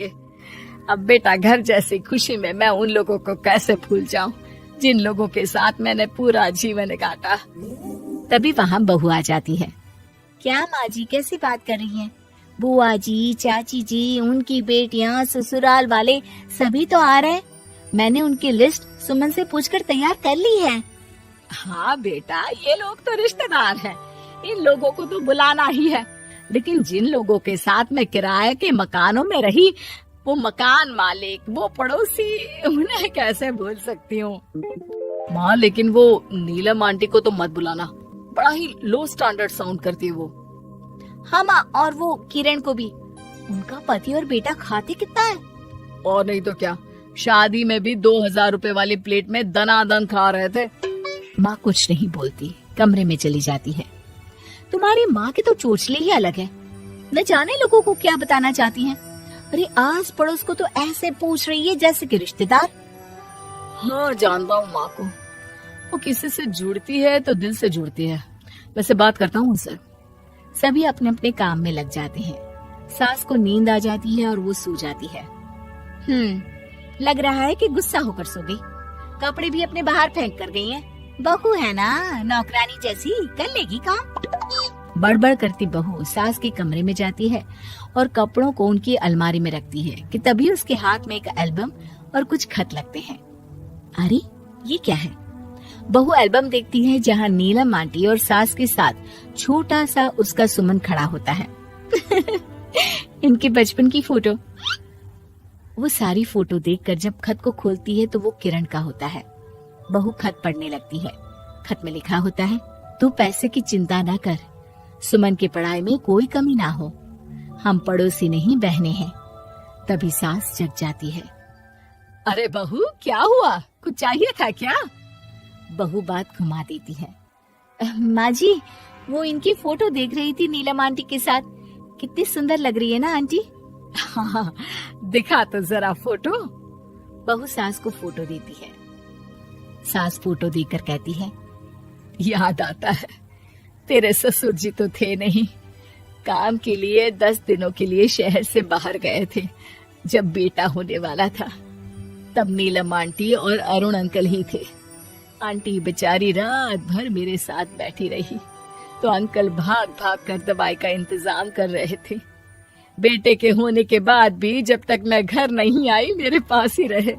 अब बेटा घर जैसी खुशी में मैं उन लोगों को कैसे भूल जाऊं जिन लोगों के साथ मैंने पूरा जीवन काटा। तभी वहाँ बहू आ जाती है। क्या माँ जी कैसी बात कर रही हैं? बुआ जी, चाची जी, उनकी बेटियाँ, ससुराल वाले सभी तो आ रहे हैं। मैंने उनकी लिस्ट सुमन से पूछकर तैयार कर ली है। हाँ बेटा, ये लोग तो रिश्तेदार हैं, इन लोगों को तो बुलाना ही है। लेकिन जिन लोगों के साथ मैं किराए के मकानों में रही, वो मकान मालिक, वो पड़ोसी, उन्हें कैसे भूल सकती हूँ। माँ लेकिन वो नीलम आंटी को तो मत बुलाना, बड़ा ही लो स्टैंडर्ड साउंड करती है वो। हाँ माँ, और वो किरण को भी। उनका पति और बेटा खाते कितना है। और नहीं तो क्या, शादी में भी 2000 रुपए वाली प्लेट में दनादन खा रहे थे। माँ कुछ नहीं बोलती, कमरे में चली जाती है। तुम्हारी माँ की तो चोचले ही अलग है, न जाने लोगों को क्या बताना चाहती हैं। अरे आस पड़ोस को तो ऐसे पूछ रही है जैसे कि रिश्तेदार। हाँ जानता हूँ माँ को, वो किसी से जुड़ती है तो दिल से जुड़ती है। वैसे बात करता हूँ उनसे। सभी अपने अपने काम में लग जाते हैं। सास को नींद आ जाती है और वो सो जाती है। लग रहा है कि गुस्सा होकर सो गई। कपड़े भी अपने बाहर फेंक कर गई हैं। बहू है ना, नौकरानी जैसी, कर लेगी काम। बड़बड़ करती बहू सास के कमरे में जाती है और कपड़ों को उनकी अलमारी में रखती है कि तभी उसके हाथ में एक एल्बम और कुछ खत लगते हैं। अरे ये क्या है? बहू एल्बम देखती है जहाँ नीलम आंटी और सास के साथ छोटा सा उसका सुमन खड़ा होता है। इनके बचपन की फोटो। वो सारी फोटो देखकर जब खत को खोलती है तो वो किरण का होता है। बहू खत पढ़ने लगती है। खत में लिखा होता है, तू पैसे की चिंता ना कर, सुमन की पढ़ाई में कोई कमी ना हो, हम पड़ोसी नहीं बहने हैं। तभी सास जग जाती है। अरे बहू क्या हुआ, कुछ चाहिए था क्या? बहू बात घुमा देती है। माँ जी, वो इनकी फोटो देख रही थी नीलम आंटी के साथ। कितनी सुंदर लग रही है ना आंटी। हाँ, दिखा तो जरा फोटो। बहू सास को फोटो देती है। सास फोटो देखकर कहती है, याद आता है, तेरे ससुर जी तो थे नहीं, काम के लिए 10 दिनों के लिए शहर से बाहर गए थे। जब बेटा होने वाला था तब नीलम आंटी और अरुण अंकल ही थे। आंटी बेचारी रात भर मेरे साथ बैठी रही तो अंकल भाग भाग कर दवाई का इंतजाम कर रहे थे। बेटे के होने के बाद भी जब तक मैं घर नहीं आई मेरे पास ही रहे।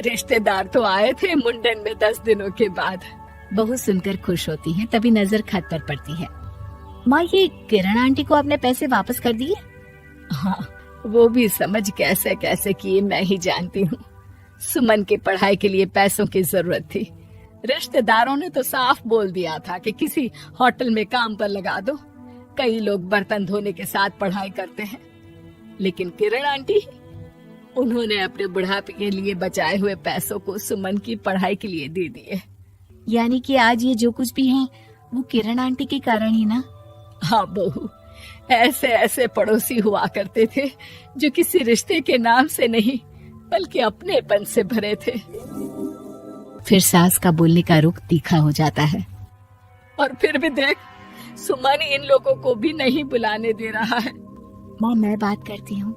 रिश्तेदार तो आए थे मुंडन में 10 दिनों के बाद। बहू सुनकर खुश होती है। तभी नजर खत पर पड़ती है। माँ, ये किरण आंटी को अपने पैसे वापस कर दिए? हाँ, वो भी समझ कैसे कैसे किए मैं ही जानती हूँ। सुमन की पढ़ाई के लिए पैसों की जरूरत थी। रिश्तेदारों ने तो साफ बोल दिया था कि किसी होटल में काम पर लगा दो। कई लोग बर्तन धोने के साथ पढ़ाई करते हैं, लेकिन किरण आंटी, उन्होंने अपने बुढ़ापे के लिए बचाए हुए पैसों को सुमन की पढ़ाई के लिए दे दिए। यानी कि आज ये जो कुछ भी है वो किरण आंटी के कारण ही ना? हाँ बहू, ऐसे ऐसे पड़ोसी हुआ करते थे जो किसी रिश्ते के नाम से नहीं बल्कि अपनेपन से भरे थे। फिर सास का बोलने का रुख तीखा हो जाता है। और फिर भी देख, सुमन इन लोगों को भी नहीं बुलाने दे रहा है। माँ, मैं बात करती हूँ,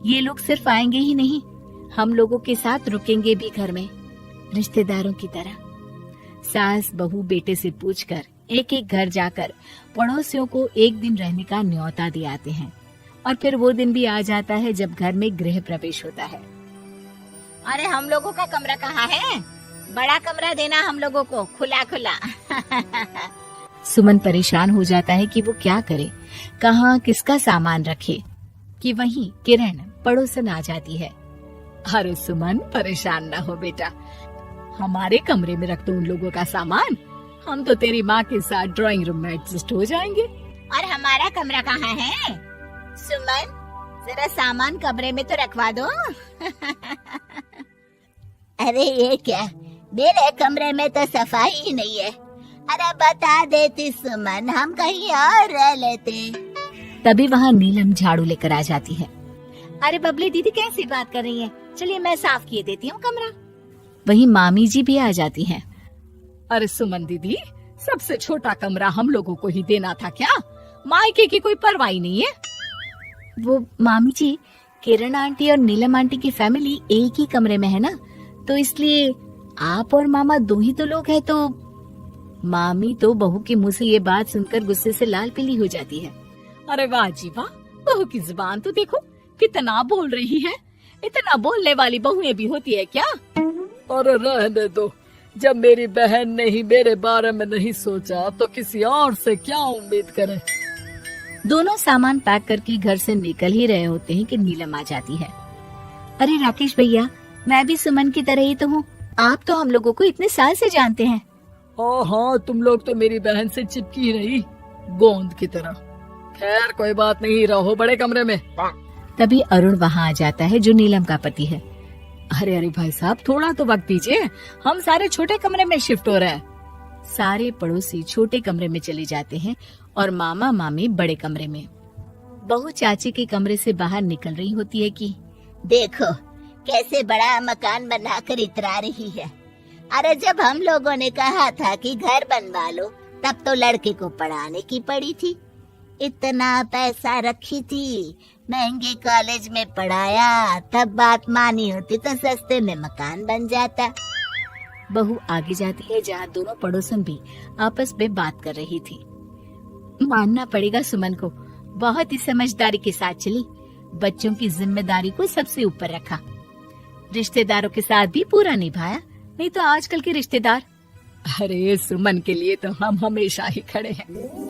ये लोग सिर्फ आएंगे ही नहीं, हम लोगों के साथ रुकेंगे भी घर में, रिश्तेदारों की तरह। सास बहू बेटे से पूछकर एक एक घर जाकर पड़ोसियों को एक दिन रहने का न्योता दे आते हैं। और फिर वो दिन भी आ जाता है जब घर में गृह प्रवेश होता है। अरे हम लोगों का कमरा कहाँ है? बड़ा कमरा देना हम लोगों को, खुला खुला। सुमन परेशान हो जाता है कि वो क्या करे, कहाँ किसका सामान रखे, कि वहीं किरण पड़ोसन आ जाती है। अरे सुमन, परेशान ना हो बेटा, हमारे कमरे में रख दो उन लोगों का सामान, हम तो तेरी माँ के साथ ड्राइंग रूम में एडजस्ट हो जाएंगे। और हमारा कमरा कहाँ है? सुमन, जरा सामान कमरे में तो रखवा दो। अरे ये क्या, मेरे कमरे में तो सफाई ही नहीं है। अरे बता देती सुमन, हम कहीं और रह लेते। तभी वहाँ नीलम झाड़ू लेकर आ जाती है। अरे बबली दीदी कैसी बात कर रही है, चलिए मैं साफ किए देती हूँ कमरा। वहीं मामी जी भी आ जाती हैं। अरे सुमन दीदी, सबसे छोटा कमरा हम लोगों को ही देना था क्या? मायके की कोई परवाही नहीं है। वो मामी जी, किरण आंटी और नीलम आंटी की फैमिली एक ही कमरे में है ना, तो इसलिए आप और मामा दो ही तो लोग हैं। तो मामी तो बहू के मुंह से ये बात सुनकर गुस्से से लाल पीली हो जाती है। अरे वाह जी वाह, बहू की जुबान तो देखो कितना बोल रही है। इतना बोलने वाली बहुएं भी होती है क्या? अरे रहने दो, जब मेरी बहन ने ही मेरे बारे में नहीं सोचा तो किसी और से क्या उम्मीद करें। दोनों सामान पैक करके घर से निकल ही रहे होते हैं कि नीलम आ जाती है। अरे राकेश भैया, मैं भी सुमन की तरह ही तो हूँ। आप तो हम लोगों को इतने साल से जानते हैं। हाँ, तुम लोग तो मेरी बहन से चिपकी रही गोंद की तरह। खैर कोई बात नहीं, रहो बड़े कमरे में। तभी अरुण वहाँ आ जाता है, जो नीलम का पति है। अरे भाई साहब, थोड़ा तो वक्त दीजिए, हम सारे छोटे कमरे में शिफ्ट हो रहे हैं। सारे पड़ोसी छोटे कमरे में चले जाते हैं और मामा मामी बड़े कमरे में। बहू चाची के कमरे से बाहर निकल रही होती है कि देखो कैसे बड़ा मकान बनाकर इतरा रही है। अरे जब हम लोगों ने कहा था कि घर बनवा लो, तब तो लड़के को पढ़ाने की पड़ी थी। इतना पैसा रखी थी, महंगे कॉलेज में पढ़ाया, तब बात मानी होती तो सस्ते में मकान बन जाता। बहू आगे जाती है, जहाँ दोनों पड़ोसन भी आपस में बात कर रही थी। मानना पड़ेगा सुमन को, बहुत ही समझदारी के साथ चली। बच्चों की जिम्मेदारी को सबसे ऊपर रखा, रिश्तेदारों के साथ भी पूरा निभाया। नहीं तो आजकल के रिश्तेदार। अरे सुमन के लिए तो हम हमेशा ही खड़े हैं।